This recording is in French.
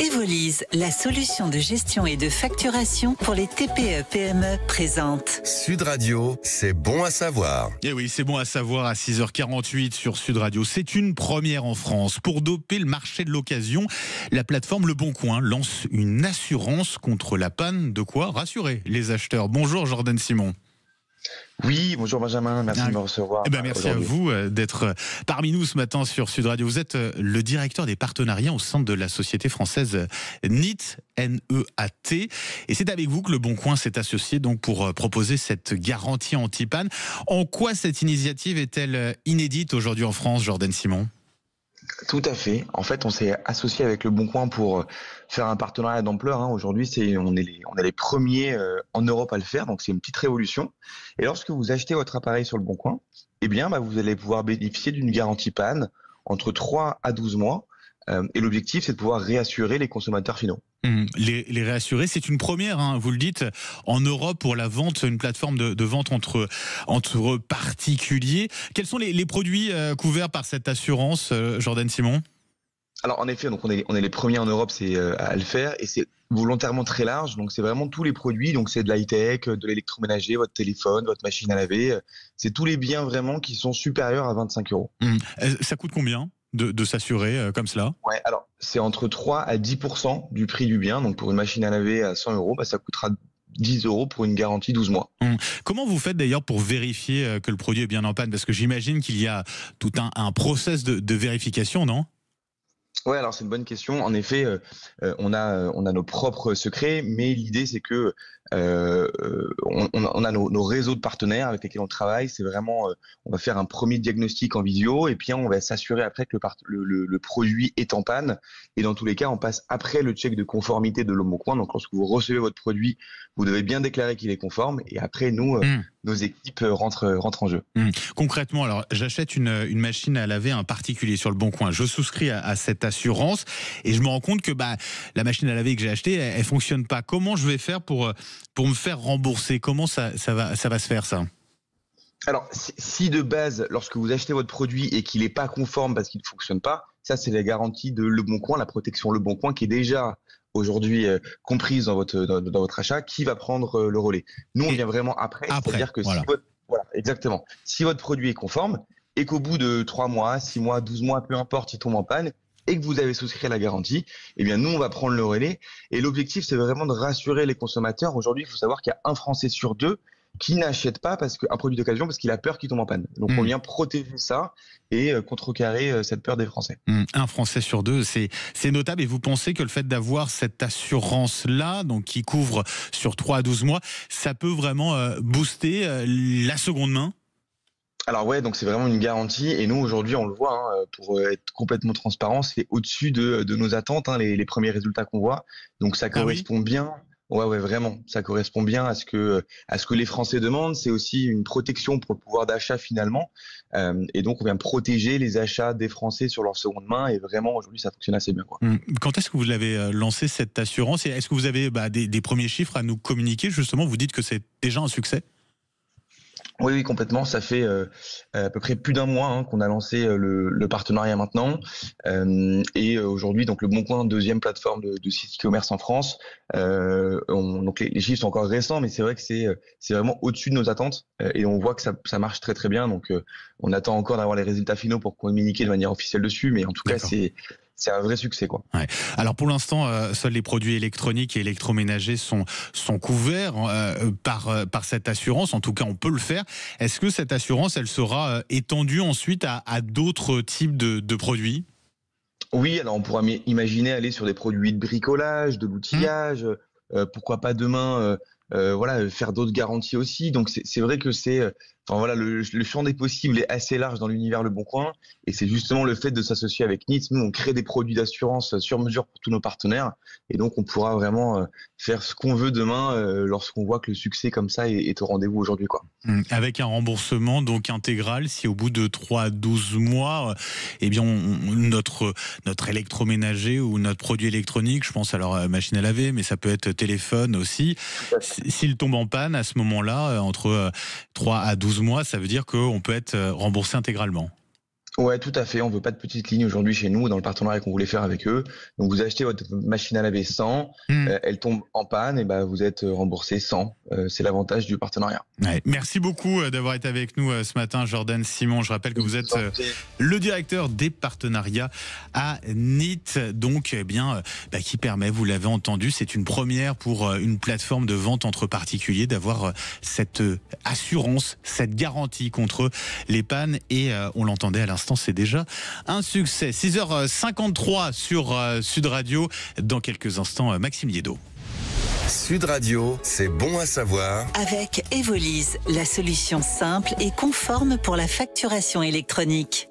Evolise, la solution de gestion et de facturation pour les TPE-PME présente. Sud Radio, c'est bon à savoir. Et oui, c'est bon à savoir à 6h48 sur Sud Radio. C'est une première en France. Pour doper le marché de l'occasion, la plateforme Le Bon Coin lance une assurance contre la panne. De quoi rassurer les acheteurs. Bonjour Jordan Simon. Oui, bonjour Benjamin, merci de me recevoir. Merci à vous d'être parmi nous ce matin sur Sud Radio. Vous êtes le directeur des partenariats au sein de la société française NEAT, N-E-A-T. Et c'est avec vous que Le Bon Coin s'est associé donc pour proposer cette garantie anti-panne. En quoi cette initiative est-elle inédite aujourd'hui en France, Jordan Simon ? Tout à fait. En fait, on s'est associé avec Le Bon Coin pour faire un partenariat d'ampleur. Aujourd'hui, on est les premiers en Europe à le faire, donc c'est une petite révolution. Et lorsque vous achetez votre appareil sur Le Bon Coin, vous allez pouvoir bénéficier d'une garantie panne entre 3 à 12 mois. Et l'objectif, c'est de pouvoir réassurer les consommateurs finaux. Les réassurer, c'est une première, vous le dites, en Europe pour la vente, une plateforme de vente entre particuliers. Quels sont les produits couverts par cette assurance, Jordan Simon ? Alors en effet, donc on est les premiers en Europe à le faire, et c'est volontairement très large. Donc c'est vraiment tous les produits. Donc c'est de l'high-tech, de l'électroménager, votre téléphone, votre machine à laver. C'est tous les biens vraiment qui sont supérieurs à 25 €. Ça coûte combien de s'assurer comme cela ? Ouais, alors c'est entre 3 à 10% du prix du bien. Donc pour une machine à laver à 100 €, ça coûtera 10 € pour une garantie 12 mois. Comment vous faites d'ailleurs pour vérifier que le produit est bien en panne ? Parce que j'imagine qu'il y a tout un process de vérification, non ? Ouais, alors c'est une bonne question. En effet, on a nos propres secrets, mais l'idée c'est que on a nos réseaux de partenaires avec lesquels on travaille. C'est vraiment, on va faire un premier diagnostic en visio, et puis on va s'assurer après que le produit est en panne. Et dans tous les cas, on passe après le check de conformité de Le Bon Coin. Donc lorsque vous recevez votre produit, vous devez bien déclarer qu'il est conforme, et après nous, nos équipes rentrent en jeu. Concrètement, alors j'achète une machine à laver un particulier sur Le Bon Coin. Je souscris à cette assurance et je me rends compte que la machine à laver que j'ai achetée, elle fonctionne pas. Comment je vais faire pour me faire rembourser ? Comment ça va se faire, ça ? Alors, si de base, lorsque vous achetez votre produit et qu'il n'est pas conforme parce qu'il ne fonctionne pas, ça c'est la garantie de Le Bon Coin, la protection Le Bon Coin qui est déjà aujourd'hui comprise dans votre achat, qui va prendre le relais. Nous, on vient vraiment après, c'est-à-dire que exactement. Si votre produit est conforme et qu'au bout de 3 mois, 6 mois, 12 mois, peu importe, il tombe en panne et que vous avez souscrit à la garantie, nous, on va prendre le relais. Et l'objectif, c'est vraiment de rassurer les consommateurs. Aujourd'hui, il faut savoir qu'il y a un Français sur 2 qui n'achète pas un produit d'occasion parce qu'il a peur qu'il tombe en panne. Donc on vient protéger ça et contrecarrer cette peur des Français. Un Français sur 2, c'est notable. Et vous pensez que le fait d'avoir cette assurance-là, donc qui couvre sur 3 à 12 mois, ça peut vraiment booster la seconde main ? Alors ouais, donc c'est vraiment une garantie, et nous aujourd'hui on le voit, pour être complètement transparent, c'est au-dessus de nos attentes, les premiers résultats qu'on voit. Donc ça correspond bien. Ouais, vraiment, ça correspond bien à ce que les Français demandent. C'est aussi une protection pour le pouvoir d'achat finalement, et donc on vient protéger les achats des Français sur leur seconde main, et vraiment aujourd'hui ça fonctionne assez bien, quoi. Quand est-ce que vous l'avez lancé, cette assurance, et est-ce que vous avez des premiers chiffres à nous communiquer ? Justement, vous dites que c'est déjà un succès. Oui, complètement. Ça fait à peu près plus d'un mois qu'on a lancé le partenariat maintenant. Et aujourd'hui, donc Le Bon Coin, deuxième plateforme de site e-commerce en France. Donc les chiffres sont encore récents, mais c'est vrai que c'est vraiment au-dessus de nos attentes. Et on voit que ça marche très très bien. Donc on attend encore d'avoir les résultats finaux pour communiquer de manière officielle dessus. Mais en tout cas, c'est un vrai succès, quoi. Ouais. Alors pour l'instant, seuls les produits électroniques et électroménagers sont couverts par cette assurance. En tout cas, on peut le faire. Est-ce que cette assurance, elle sera étendue ensuite à d'autres types de produits ? Oui, alors on pourra imaginer aller sur des produits de bricolage, de l'outillage. Pourquoi pas demain faire d'autres garanties aussi. Donc c'est vrai que le champ des possibles est assez large dans l'univers Le Bon Coin, et c'est justement le fait de s'associer avec NEAT. Nous, on crée des produits d'assurance sur mesure pour tous nos partenaires, et donc on pourra vraiment faire ce qu'on veut demain lorsqu'on voit que le succès comme ça est au rendez-vous aujourd'hui, quoi. Avec un remboursement donc intégral si au bout de 3 à 12 mois, notre électroménager ou notre produit électronique, je pense alors machine à laver, mais ça peut être téléphone aussi, s'il tombe en panne à ce moment-là, entre 3 à 12 mois, ça veut dire qu'on peut être remboursé intégralement. Ouais, tout à fait. On veut pas de petites lignes aujourd'hui chez nous dans le partenariat qu'on voulait faire avec eux. Donc vous achetez votre machine à laver 100, elle tombe en panne et vous êtes remboursé 100. C'est l'avantage du partenariat. Ouais. Merci beaucoup d'avoir été avec nous ce matin, Jordan Simon. Je rappelle que vous êtes le directeur des partenariats à NIT, donc qui permet, vous l'avez entendu, c'est une première pour une plateforme de vente entre particuliers d'avoir cette assurance, cette garantie contre les pannes et on l'entendait à l'instant, c'est déjà un succès. 6h53 sur Sud Radio. Dans quelques instants, Maxime Liédo. Sud Radio, c'est bon à savoir. Avec Evolise, la solution simple et conforme pour la facturation électronique.